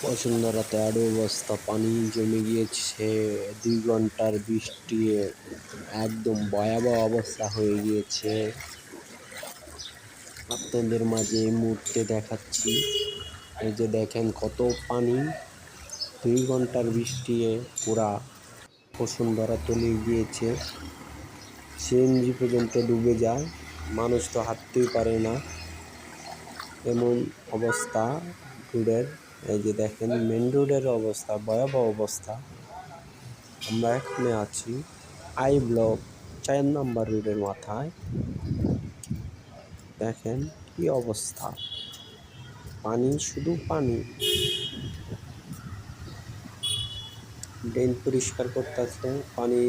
বসুন্ধরাতে আরও অবস্থা, পানি জমে গিয়েছে। 2 ঘন্টার বৃষ্টি একদম ভয়াবহ অবস্থা হয়ে গিয়েছে। আপনাদের মাঝে এই মুহূর্তে দেখাচ্ছি। এই যে দেখেন কত পানি। 2 ঘন্টার বৃষ্টি পুরা বসুন্ধরা তলিয়ে গিয়েছে। সিএনজি পর্যন্ত ডুবে যায়, মানুষ তো হাঁটতেই পারে না, এমন অবস্থা রোডের। এই যে দেখেন মেন রোডের অবস্থা, ভয়াবহ অবস্থা। আমরা এখানে আছি আই ব্লক 4 নম্বর রোডের মাথায়। দেখেন কি অবস্থা, পানি, শুধু পানি। ড্রেন পরিষ্কার করতেছে, পানি